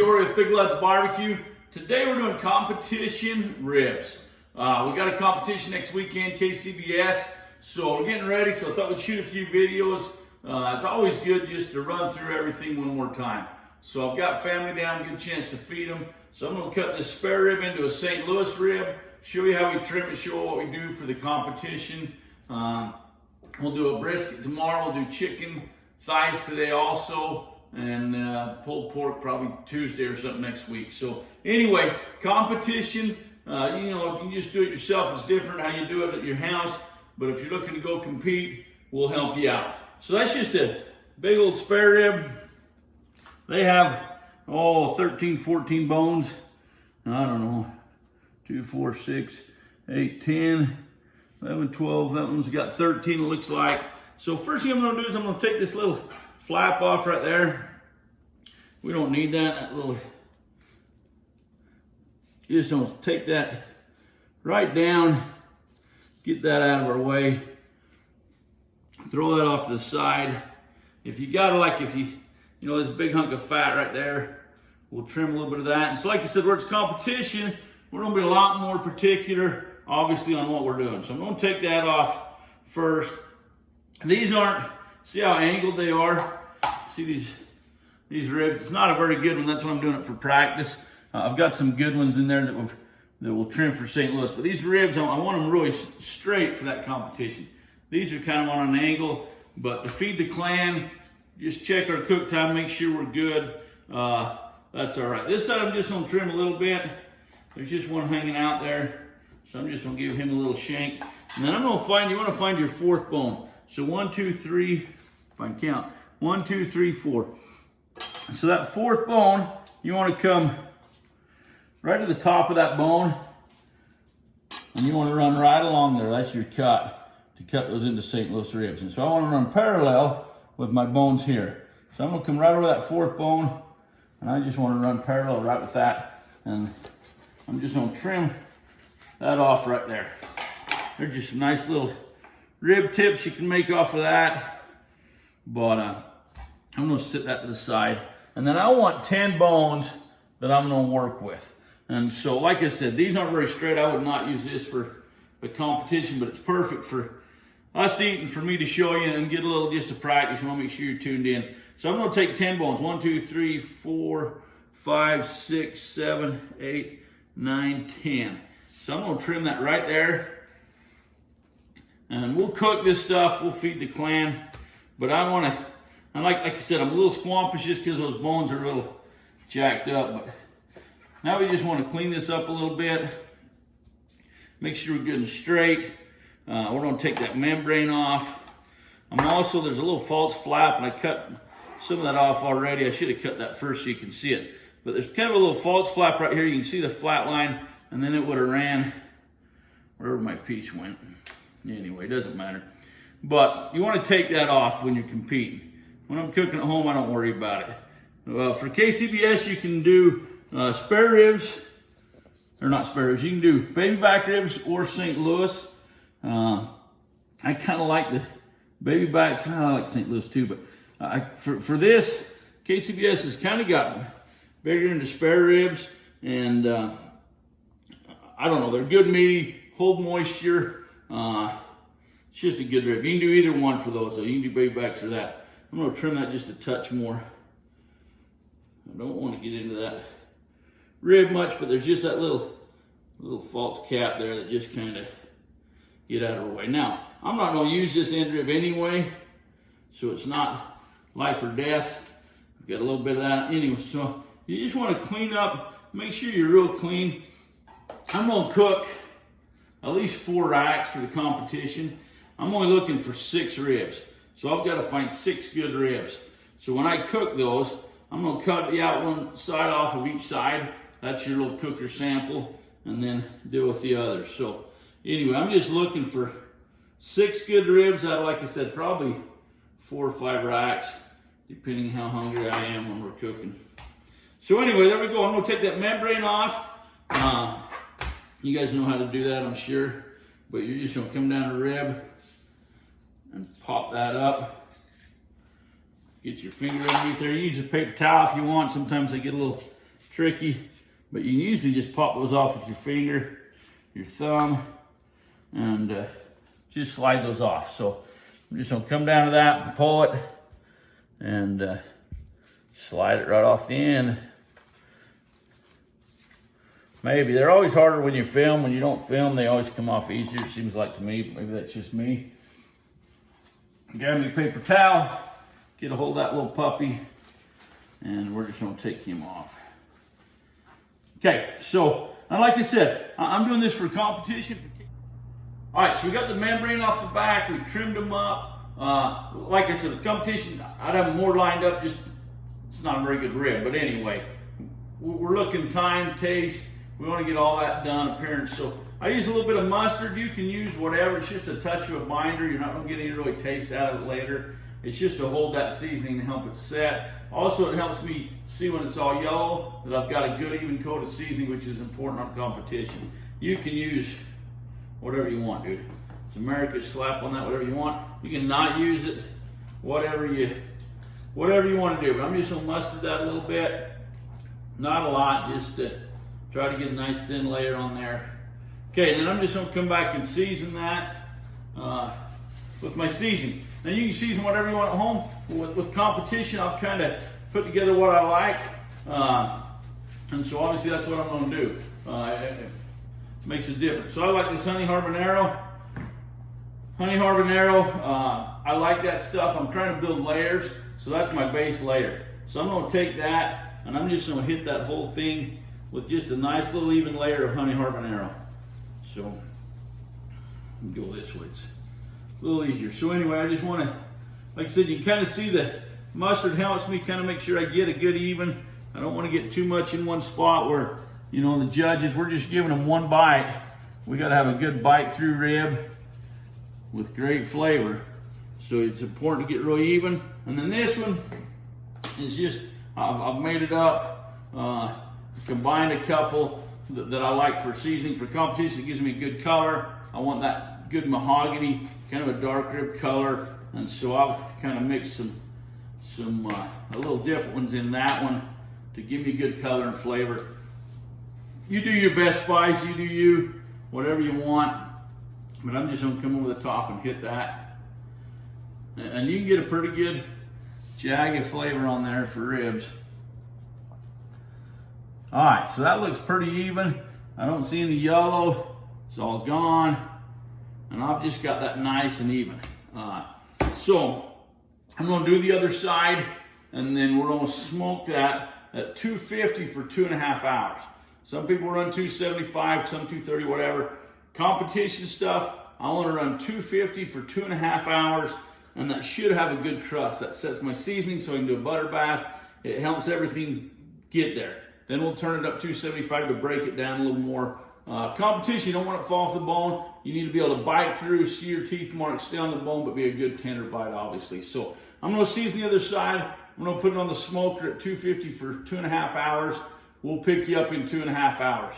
Jory with Big Lots Barbecue. Today we're doing competition ribs. We got a competition next weekend, KCBS, so we're getting ready, so I thought we'd shoot a few videos. It's always good just to run through everything one more time. So I've got family down, good chance to feed them. So I'm going to cut this spare rib into a St. Louis rib, show you how we trim it, show what we do for the competition. We'll do a brisket tomorrow, we'll do chicken thighs today also, and pulled pork probably Tuesday or something next week. So anyway, competition, you know, you can just do it yourself. It's different how you do it at your house, but if you're looking to go compete, we'll help you out. So that's just a big old spare rib. They have, 13, 14 bones. I don't know, 2, 4, 6, 8, 10, 11, 12. That one's got 13, it looks like. So first thing I'm gonna do is I'm gonna take this little flap off right there. We don't need that little, you just don't take that right down, get that out of our way, throw that off to the side. If you got it, if you know, this big hunk of fat right there, we'll trim a little bit of that. And so like I said, where it's competition, we're gonna be a lot more particular, obviously, on what we're doing. So I'm gonna take that off first. These aren't, see how angled they are? See these ribs? It's not a very good one. That's why I'm doing it for practice. I've got some good ones in there that will trim for St. Louis. But these ribs, I want them really straight for that competition. These are kind of on an angle, but to feed the clan, just check our cook time, make sure we're good. That's all right. This side I'm just gonna trim a little bit. There's just one hanging out there. So I'm just gonna give him a little shank. And then I'm gonna find, you wanna find your fourth bone. So 1, 2, 3, if I can count, 1, 2, 3, 4. So that fourth bone, you want to come right to the top of that bone, and you want to run right along there. That's your cut, to cut those into St. Louis ribs. And so I want to run parallel with my bones here. So I'm going to come right over that fourth bone, and I just want to run parallel right with that. And I'm just going to trim that off right there. They're just some nice little rib tips you can make off of that, but I'm going to sit that to the side. And then I want 10 bones that I'm going to work with. And so like I said, these aren't very straight. I would not use this for the competition, but it's perfect for us to eat and for me to show you and get a little just to practice. You want to make sure you're tuned in. So I'm going to take 10 bones. 1, 2, 3, 4, 5, 6, 7, 8, 9, 10. So I'm going to trim that right there. And we'll cook this stuff, we'll feed the clan. But like I said, I'm a little squampish just because those bones are a little jacked up. But now we just want to clean this up a little bit. Make sure we're good and straight. We're going to take that membrane off. There's a little false flap, and I cut some of that off already. I should have cut that first so you can see it. But there's kind of a little false flap right here. You can see the flat line, and then it would have ran wherever my piece went. Anyway, it doesn't matter. But you want to take that off when you're competing. When I'm cooking at home, I don't worry about it. For KCBS, you can do spare ribs, or not spare ribs, you can do baby back ribs or St. Louis. I kind of like the baby backs. I like St. Louis too, but for this, KCBS has kind of gotten bigger into spare ribs, and I don't know, they're good meaty, hold moisture. It's just a good rib. You can do either one for those, though. You can do baby backs or that. I'm going to trim that just a touch more. I don't want to get into that rib much, but there's just that little false cap there that just kind of get out of our way. Now, I'm not going to use this end rib anyway, so it's not life or death. I've got a little bit of that anyway, so you just want to clean up, make sure you're real clean. I'm going to cook at least 4 racks for the competition. I'm only looking for 6 ribs. So I've got to find 6 good ribs. So when I cook those, I'm going to cut the out one side off of each side. That's your little cooker sample, and then deal with the others. So anyway, I'm just looking for 6 good ribs out of, like I said, probably 4 or 5 racks, depending how hungry I am when we're cooking. So anyway, there we go. I'm going to take that membrane off. You guys know how to do that, I'm sure. But you're just going to come down the rib and pop that up. Get your finger underneath there. Use a paper towel if you want. Sometimes they get a little tricky, but you usually just pop those off with your finger, your thumb, and just slide those off. So I'm just gonna come down to that and pull it and slide it right off the end. Maybe they're always harder when you film. When you don't film, they always come off easier, it seems like to me. Maybe that's just me. Grab me a paper towel, get a hold of that little puppy, and we're just gonna take him off. Okay, so, and like I said, I'm doing this for competition. All right, so we got the membrane off the back, we trimmed them up. Like I said, with competition, I'd have more lined up, just, it's not a very good rib, but anyway, we're looking time, taste, we want to get all that done, appearance. So I use a little bit of mustard. You can use whatever, it's just a touch of a binder. You're not going to get any really taste out of it later. It's just to hold that seasoning and help it set. Also, it helps me see when it's all yellow that I've got a good even coat of seasoning, which is important on competition. You can use whatever you want, dude. It's America, slap on that, whatever you want. You can not use it, whatever you want to do. But I'm just gonna mustard that a little bit, not a lot, just to try to get a nice thin layer on there. Okay, and then I'm just gonna come back and season that with my seasoning. Now you can season whatever you want at home. With competition, I've kind of put together what I like, and so obviously that's what I'm gonna do. It makes a difference. So I like this honey habanero. Honey habanero, I like that stuff. I'm trying to build layers, so that's my base layer. So I'm gonna take that, and I'm just gonna hit that whole thing with just a nice little even layer of honey habanero. So, go this way, it's a little easier. So anyway, I just wanna, like I said, you can kind of see the mustard helps me kind of make sure I get a good even. I don't wanna get too much in one spot where, you know, the judges, we're just giving them one bite. We gotta have a good bite through rib with great flavor. So it's important to get really even. And then this one is just, I've made it up, combined a couple that I like for seasoning for competition. It gives me a good color. I want that good mahogany, kind of a dark rib color. And so I've kind of mixed some a little different ones in that one to give me good color and flavor. You do your best spice, you do you, whatever you want. But I'm just gonna come over the top and hit that. And you can get a pretty good jagged flavor on there for ribs. All right, so that looks pretty even. I don't see any yellow, it's all gone. And I've just got that nice and even. So I'm gonna do the other side, and then we're gonna smoke that at 250 for 2.5 hours. Some people run 275, some 230, whatever. Competition stuff, I wanna run 250 for 2.5 hours, and that should have a good crust. That sets my seasoning so I can do a butter bath. It helps everything get there. Then we'll turn it up 275 to break it down a little more. Competition, you don't want it to fall off the bone. You need to be able to bite through, see your teeth marks, stay on the bone, but be a good tender bite, obviously. So I'm gonna season the other side. I'm gonna put it on the smoker at 250 for 2.5 hours. We'll pick you up in 2.5 hours.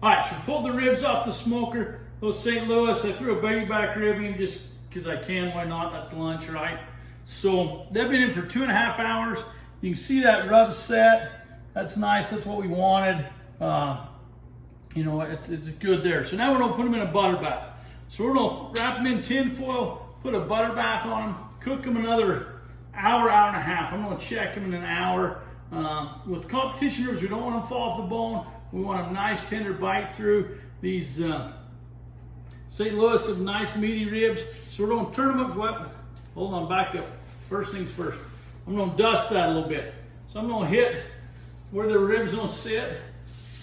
All right, so pulled the ribs off the smoker. Those St. Louis, I threw a baby back rib in just because I can, why not? That's lunch, right? So they've been in for 2.5 hours. You can see that rub set. That's nice, that's what we wanted. You know, it's good there. So now we're gonna put them in a butter bath. So we're gonna wrap them in tin foil, put a butter bath on them, cook them another hour, hour and a half. I'm gonna check them in an hour. With competition ribs, we don't want them to fall off the bone. We want a nice tender bite through. These St. Louis have nice meaty ribs. So we're gonna turn them up. Hold on, back up. First things first. I'm gonna dust that a little bit. So I'm gonna hit where the ribs gonna sit.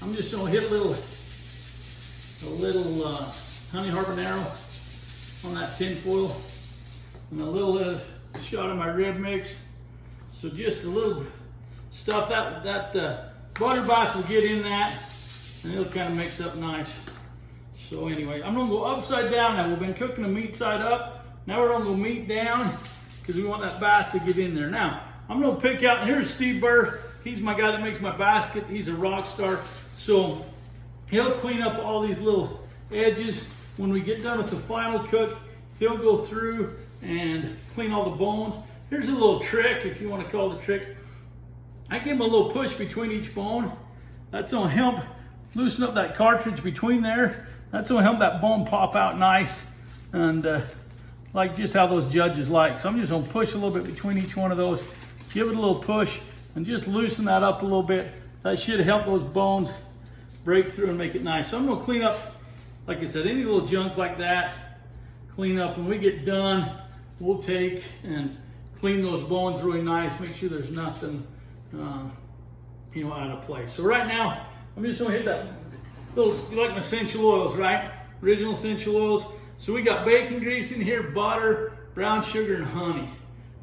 I'm just gonna hit a little honey habanero on that tin foil, and a little shot of my rib mix. So just a little stuff that butter bath will get in that, and it'll kind of mix up nice. So anyway, I'm gonna go upside down now. We've been cooking the meat side up. Now we're gonna go meat down because we want that bath to get in there. Now, I'm gonna pick out, here's Steve Burr. He's my guy that makes my basket. He's a rock star. So he'll clean up all these little edges. When we get done with the final cook, he'll go through and clean all the bones. Here's a little trick, if you want to call it a trick. I give them a little push between each bone. That's gonna help loosen up that cartridge between there. That's gonna help that bone pop out nice, and like just how those judges like. So I'm just gonna push a little bit between each one of those, give it a little push, and just loosen that up a little bit. That should help those bones break through and make it nice. So I'm gonna clean up, like I said, any little junk like that, clean up. When we get done, we'll take and clean those bones really nice, make sure there's nothing you know, out of place. So right now, I'm just gonna hit that little, you like my essential oils, right? Original essential oils. So we got bacon grease in here, butter, brown sugar, and honey.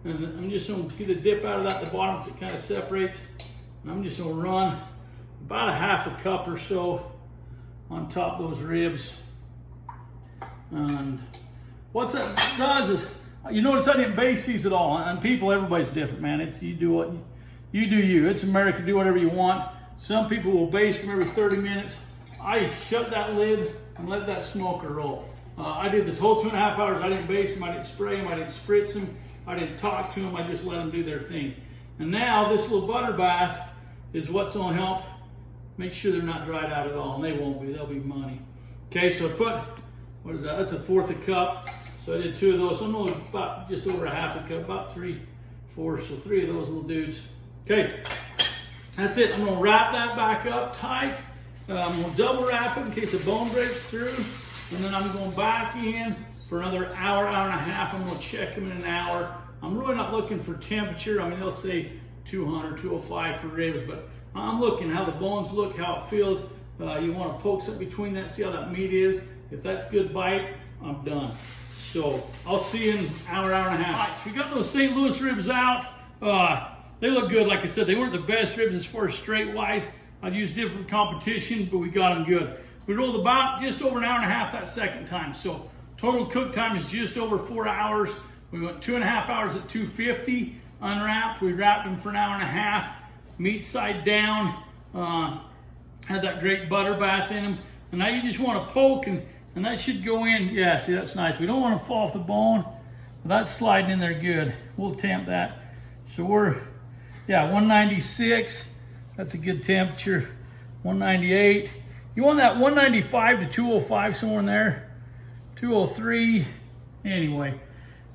And I'm just gonna get a dip out of that at the bottom so it kind of separates. And I'm just gonna run about a half a cup or so on top of those ribs. And what that does is, you notice I didn't base these at all. And people, everybody's different, man. It's, you do what you do you. It's America, do whatever you want. Some people will baste them every 30 minutes. I shut that lid and let that smoker roll. I did the whole 2.5 hours. I didn't baste them, I didn't spray them, I didn't spritz them, I didn't talk to them, I just let them do their thing. And now this little butter bath is what's gonna help make sure they're not dried out at all, and they won't be, they'll be money. Okay, so I put, what is that? That's 1/4 a cup. So I did 2 of those. So I'm only about just over a half a cup, about 3/4, so 3 of those little dudes. Okay, that's it. I'm gonna wrap that back up tight. I'm gonna double wrap it in case the bone breaks through. And then I'm going back in for another hour, hour and a half. I'm gonna check them in an hour. I'm really not looking for temperature. I mean, they'll say 200, 205 for ribs, but I'm looking how the bones look, how it feels. You wanna poke something between that, see how that meat is. If that's good bite, I'm done. So I'll see you in an hour, hour and a half. All right, so we got those St. Louis ribs out. They look good. Like I said, they weren't the best ribs as far as straight wise. I'd use different competition, but we got them good. We rolled about just over an hour and a half that second time. So total cook time is just over 4 hours. We went 2.5 hours at 250 unwrapped. We wrapped them for an hour and a half, meat side down. Had that great butter bath in them. And now you just want to poke and that should go in. Yeah, see, that's nice. We don't want to fall off the bone, but that's sliding in there good. We'll temp that. So we're, yeah, 196. That's a good temperature. 198. You want that 195 to 205, somewhere in there. 203. Anyway,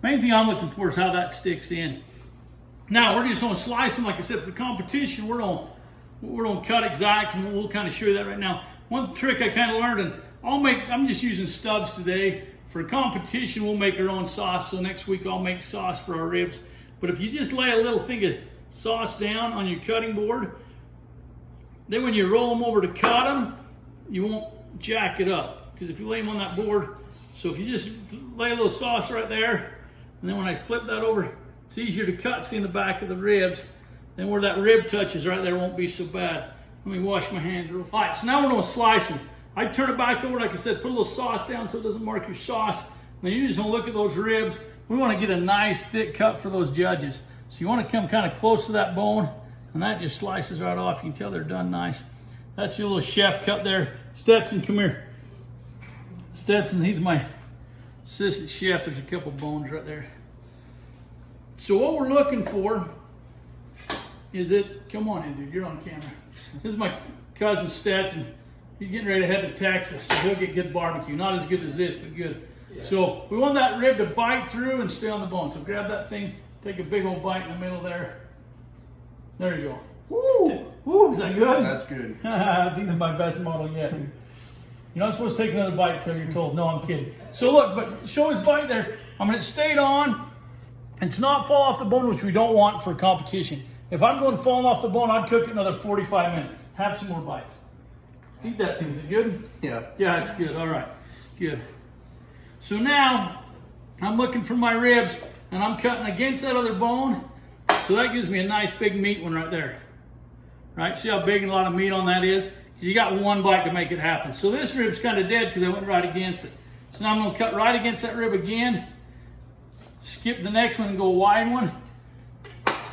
main thing I'm looking for is how that sticks in. Now we're just gonna slice them. Like I said, for the competition, we're gonna cut exact, and we'll kind of show you that right now. One trick I kind of learned, and I'm just using stubs today. For competition, we'll make our own sauce. So next week I'll make sauce for our ribs. But if you just lay a little thing of sauce down on your cutting board, then when you roll them over to cut them, you won't jack it up. Because if you lay them on that board, so if you just lay a little sauce right there, and then when I flip that over, it's easier to cut, see in the back of the ribs. Then where that rib touches right there won't be so bad. Let me wash my hands real fast. All right, so now we're gonna slice them. I turn it back over, like I said, put a little sauce down so it doesn't mark your sauce. Then you just gonna look at those ribs. We wanna get a nice thick cut for those judges. So you wanna come kind of close to that bone, and that just slices right off. You can tell they're done nice. That's your little chef cut there. Stetson, come here. Stetson, he's my assistant chef. There's a couple bones right there. So what we're looking for is it, come on in, dude, you're on camera. This is my cousin Stetson. He's getting ready to head to Texas, so he'll get good barbecue. Not as good as this, but good. Yeah. So we want that rib to bite through and stay on the bone. So grab that thing, take a big old bite in the middle there. There you go. Woo! Woo, is that good? That's good. These are my best model yet. You're not supposed to take another bite until you're told. No, I'm kidding. So look, but show his bite there. I mean, it stayed on. It's not fall off the bone, which we don't want for competition. If I'm going falling off the bone, I'd cook it another 45 minutes. Have some more bites. Eat that thing. Is it good? Yeah. Yeah, it's good. All right. Good. So now I'm looking for my ribs, and I'm cutting against that other bone. So that gives me a nice big meat one right there. Right? See how big and a lot of meat on that is? You got one bite to make it happen. So this rib's kind of dead because I went right against it. So now I'm going to cut right against that rib again. Skip the next one and go wide one.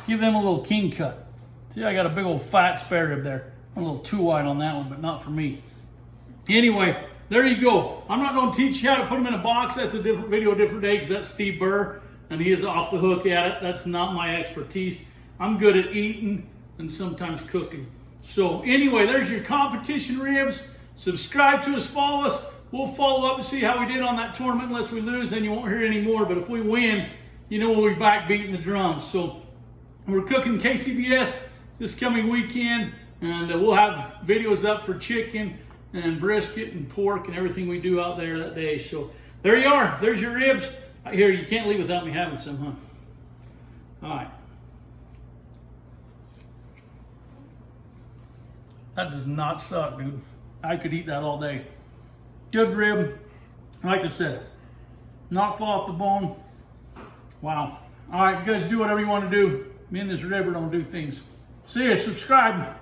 Give them a little king cut. See, I got a big old fat spare rib there. I'm a little too wide on that one, but not for me. Anyway, there you go. I'm not going to teach you how to put them in a box. That's a different video, a different day, because that's Steve Burr, and he is off the hook at it. That's not my expertise. I'm good at eating, than sometimes cooking. So anyway, there's your competition ribs. Subscribe to us, follow us. We'll follow up to see how we did on that tournament. Unless we lose, then you won't hear any more. But if we win, you know we'll be back beating the drums. So we're cooking KCBS this coming weekend, and we'll have videos up for chicken and brisket and pork and everything we do out there that day. So there you are. There's your ribs. Here, you can't leave without me having some, huh? All right. That does not suck, dude. I could eat that all day. Good rib. Like I said, not fall off the bone. Wow. All right, you guys do whatever you want to do. Me and this rib are gonna do things. See ya, subscribe.